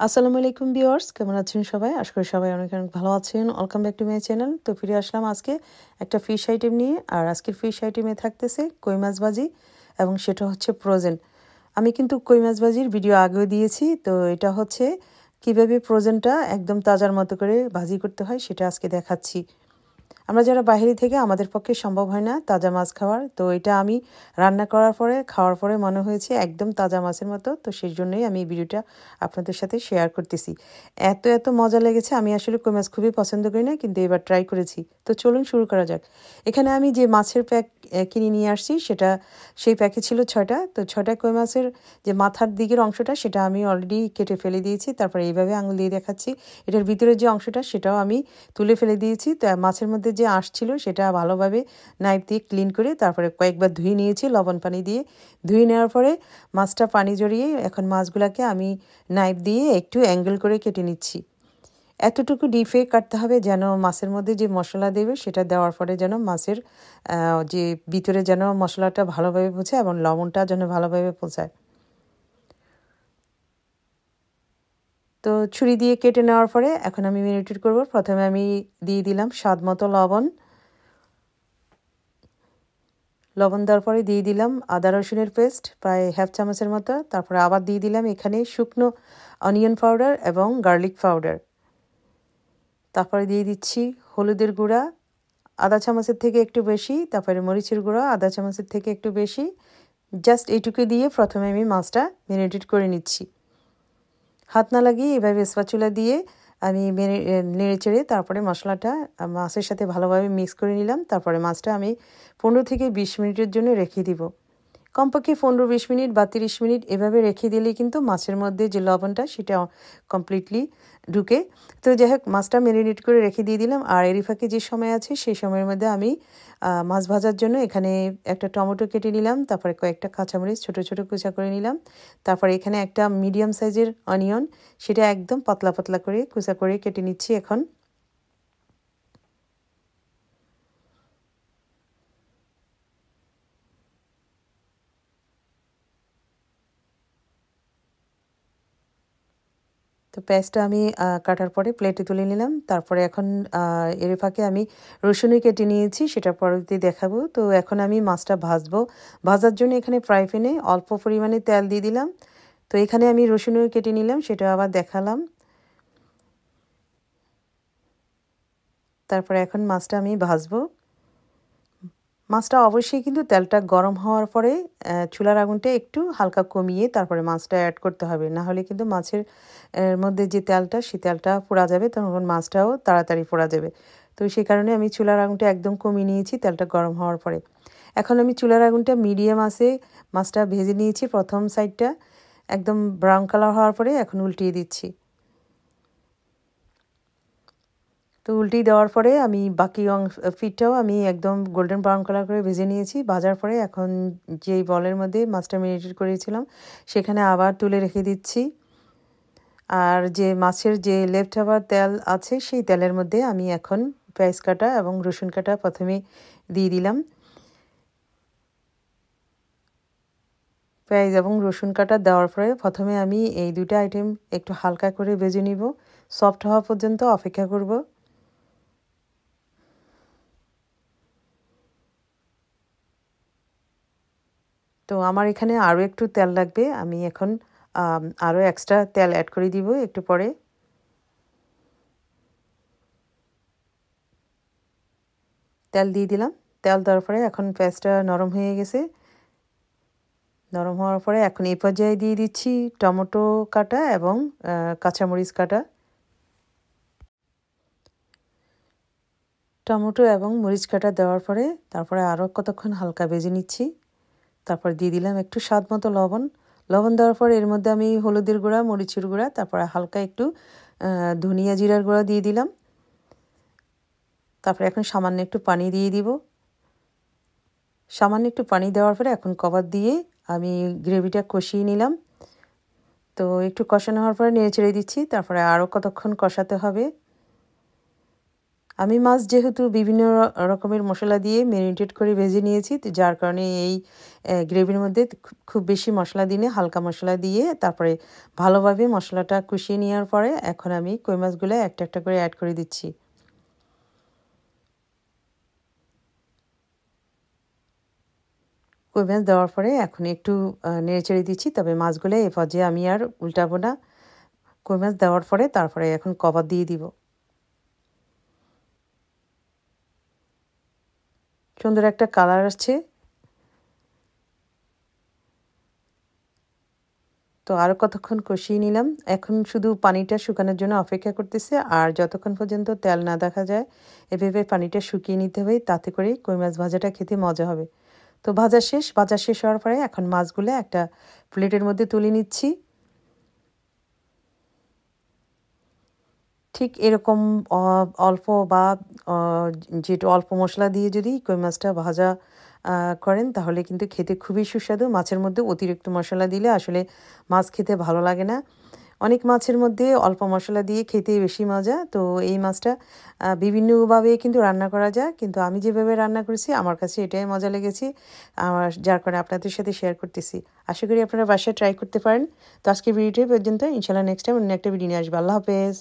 আসসালামু আলাইকুম ভিউয়ার্স, কেমন আছেন সবাই? আশা করি সবাই অনেক অনেক ভালো আছেন। Welcome back to my channel. তো ফিরে আসলাম আজকে একটা ফিশ আইটেম নিয়ে। আর আজকের ফিশ আইটেমে থাকতেছে কই মাছ ভাজি এবং সেটা হচ্ছে ফ্রোজেন। আমি কিন্তু কই মাছ ভাজির ভিডিও আগেও দিয়েছি। তো এটা হচ্ছে কিভাবে ফ্রোজেনটা একদম তাজার মতো করে ভাজি করতে হয় সেটা আজকে দেখাচ্ছি। আমরা যারা বাইরে থেকে আমাদের পক্ষে সম্ভব হয় না তাজা মাছ খাওয়ার, তো এটা আমি রান্না করার পরে খাওয়ার পরে মনে হয়েছে একদম তাজা মাছের মতো। তো সেই জন্যই আমি এই ভিডিওটা আপনাদের সাথে শেয়ার করতেছি। এত মজা লেগেছে। আমি আসলে কই মাছ খুবই পছন্দ করি না, কিন্তু এবার ট্রাই করেছি। তো চলুন শুরু করা যাক। এখানে আমি যে মাছের প্যাক কিনে নিয়ে আসছি সেই প্যাকে ছিল 6টা। তো 6টা কই মাছের যে মাথার দিকের অংশটা সেটা আমি অলরেডি কেটে ফেলে দিয়েছি। তারপরে এইভাবে আঙুল দিয়ে দেখাচ্ছি। এটার ভিতরের যে অংশটা সেটাও আমি তুলে ফেলে দিয়েছি। তো মাছের মধ্যে যে আঁশ ছিল সেটা ভালোভাবে নাইফ দিয়ে ক্লিন করে তারপরে কয়েকবার ধুয়ে নিয়েছি লবণ পানি দিয়ে। ধুয়ে নেওয়ার পরে মাছটা পানি জড়িয়ে এখন মাছগুলোকে আমি নাইফ দিয়ে একটু অ্যাঙ্গেল করে কেটে নিচ্ছি। এতটুকু ডিপে কাটতে হবে যেন মাছের মধ্যে যে মশলা দেবে সেটা দেওয়ার পরে যেন মাছের যে ভিতরে যেন মশলাটা ভালোভাবে পৌঁছায় এবং লবণটা যেন ভালোভাবে পৌঁছায়। তো ছুরি দিয়ে কেটে নেওয়ার পরে এখন আমি ম্যারিনেট করব। প্রথমে আমি দিয়ে দিলাম স্বাদ মতো লবণ। লবণ দেওয়ার পরে দিয়ে দিলাম আদা রসুনের পেস্ট প্রায় হাফ চামচের মতো। তারপরে আবার দিয়ে দিলাম এখানে শুকনো অনিয়ন পাউডার এবং গার্লিক পাউডার। তারপরে দিয়ে দিচ্ছি হলুদের গুঁড়া আধা চামচের থেকে একটু বেশি, তারপরে মরিচের গুঁড়া আধা চামচের থেকে একটু বেশি। জাস্ট এইটুকু দিয়ে প্রথমে আমি মাছটা ম্যারিনেট করে নিচ্ছি। হাত না লাগিয়ে এভাবে স্প্যাচুলা দিয়ে আমি নেড়ে চেড়ে তারপরে মশলাটা মাছের সাথে ভালোভাবে মিক্স করে নিলাম। তারপরে মাছটা আমি 15 থেকে 20 মিনিটের জন্য রেখে দিব। কমপক্ষে 15-20 মিনিট বা 30 মিনিট এভাবে রেখে দিলে কিন্তু মাছের মধ্যে যে লবণটা সেটা কমপ্লিটলি ঢুকে। তো যাই হোক, মাছটা ম্যারিনেট করে রেখে দিয়ে দিলাম। আর এরই ফাঁকে যে সময় আছে সেই সময়ের মধ্যে আমি মাছ ভাজার জন্য এখানে একটা টমেটো কেটে নিলাম, তারপরে কয়েকটা কাঁচামরিচ ছোট ছোট কুচা করে নিলাম। তারপরে এখানে একটা মিডিয়াম সাইজের অনিয়ন, সেটা একদম পাতলা পাতলা করে কুচা করে কেটে নিচ্ছি এখন। তো পেঁয়াজটা আমি কাটার পরে প্লেটে তুলে নিলাম। তারপরে এখন এর ফাঁকে আমি রসুনও কেটে নিয়েছি, সেটা পরবর্তী দেখাবো। তো এখন আমি মাছটা ভাজবো। ভাজার জন্য এখানে ফ্রাই প্যানে অল্প পরিমাণে তেল দিয়ে দিলাম। তো এখানে আমি রসুনও কেটে নিলাম, সেটা আবার দেখালাম। তারপরে এখন মাছটা আমি ভাজবো। মাছটা অবশ্যই কিন্তু তেলটা গরম হওয়ার পরে চুলার আগুনটা একটু হালকা কমিয়ে তারপরে মাছটা অ্যাড করতে হবে। না হলে কিন্তু মাছের মধ্যে যে তেলটা সেই তেলটা পোড়া যাবে, তখন মাছটাও তাড়াতাড়ি পোড়া যাবে। তো সেই কারণে আমি চুলার আগুনটা একদম কমিয়ে নিয়েছি তেলটা গরম হওয়ার পরে। এখন আমি চুলার আগুনটা মিডিয়াম আছে মাছটা ভেজে নিয়েছি। প্রথম সাইডটা একদম ব্রাউন কালার হওয়ার পরে এখন উল্টিয়ে দিচ্ছি। তো উল্টিয়ে দেওয়ার পরে আমি বাকি ফিটটাও আমি একদম গোল্ডেন ব্রাউন কালার করে ভেজে নিয়েছি। ভাজার পরে এখন যেই বলের মধ্যে মাছটা ম্যারিনেট করেছিলাম সেখানে আবার তুলে রেখে দিচ্ছি। আর যে মাছের যে লেফট ওভার তেল আছে সেই তেলের মধ্যে আমি এখন পেঁয়াজ কাটা এবং রসুন কাটা প্রথমে দিয়ে দিলাম। পেঁয়াজ এবং রসুন কাটা দেওয়ার পরে প্রথমে আমি এই দুটো আইটেম একটু হালকা করে ভেজে নিব, সফট হওয়া পর্যন্ত অপেক্ষা করব। তো আমার এখানে আরও একটু তেল লাগবে, আমি এখন আরও এক্সট্রা তেল অ্যাড করে দিব একটু পরে। তেল দিয়ে দিলাম। তেল দেওয়ার পরে এখন পেঁয়াজটা নরম হয়ে গেছে। নরম হওয়ার পরে এখন এই পর্যায়ে দিয়ে দিচ্ছি টমেটো কাটা এবং কাঁচামরিচ কাটা। টমেটো এবং মরিচ কাটা দেওয়ার পরে তারপরে আরও কতক্ষণ হালকা ভেজে নিচ্ছি। তারপর দিয়ে দিলাম একটু স্বাদ মতো লবণ। লবণ দেওয়ার পর এর মধ্যে আমি হলুদের গুঁড়া, মরিচের গুঁড়া, তারপরে হালকা একটু ধনিয়া জিরার গুঁড়া দিয়ে দিলাম। তারপরে এখন সামান্য একটু পানি দিয়ে দিব। সামান্য একটু পানি দেওয়ার পরে এখন কভার দিয়ে আমি গ্রেভিটা কষিয়ে নিলাম। তো একটু কষানো হওয়ার পরে নেড়ে চেড়ে দিচ্ছি। তারপরে আরও কতক্ষণ কষাতে হবে। আমি মাছ যেহেতু বিভিন্ন রকমের মশলা দিয়ে ম্যারিনেটেড করে ভেজে নিয়েছি, তো যার কারণে এই গ্রেভির মধ্যে খুব বেশি মশলা দিনে হালকা মশলা দিয়ে তারপরে ভালোভাবে মশলাটা কষিয়ে নেওয়ার পরে এখন আমি কই মাছগুলো একটা একটা করে অ্যাড করে দিচ্ছি। কই মাছ দেওয়ার পরে এখন একটু নেড়েচেড়ে দিচ্ছি, তবে মাছগুলো এ পর্যায়ে আমি আর উল্টাবো না। কই মাছ দেওয়ার পরে তারপরে এখন কভার দিয়ে দিব। সুন্দর একটা কালার আসছে, তো আরও কতক্ষণ কষিয়ে নিলাম। এখন শুধু পানিটা শুকানোর জন্য অপেক্ষা করতেছে, আর যতক্ষণ পর্যন্ত তেল না দেখা যায় এভাবে পানিটা শুকিয়ে নিতে হবে, তাতে করে কই মাছ ভাজাটা খেতে মজা হবে। তো ভাজা শেষ হওয়ার পরে এখন মাছগুলো একটা প্লেটের মধ্যে তুলে নিচ্ছি। ঠিক এরকম অল্প বা যেটা অল্প মশলা দিয়ে যদি কই মাছটা ভাজা করেন তাহলে কিন্তু খেতে খুবই সুস্বাদু। মাছের মধ্যে অতিরিক্ত মশলা দিলে আসলে মাছ খেতে ভালো লাগে না। অনেক মাছের মধ্যে অল্প মশলা দিয়ে খেতে বেশি মজা। তো এই মাছটা বিভিন্নভাবে কিন্তু রান্না করা যায়, কিন্তু আমি যেভাবে রান্না করেছি আমার কাছে এটাই মজা লেগেছে, যার কারণে আপনাদের সাথে শেয়ার করতেছি। আশা করি আপনারা বাসায় ট্রাই করতে পারেন। তো আজকে ভিডিওটি পর্যন্ত, ইনশাল্লাহ নেক্সট টাইম অন্য একটা ভিডিও নিয়ে আসবো। আল্লাহ হাফেজ।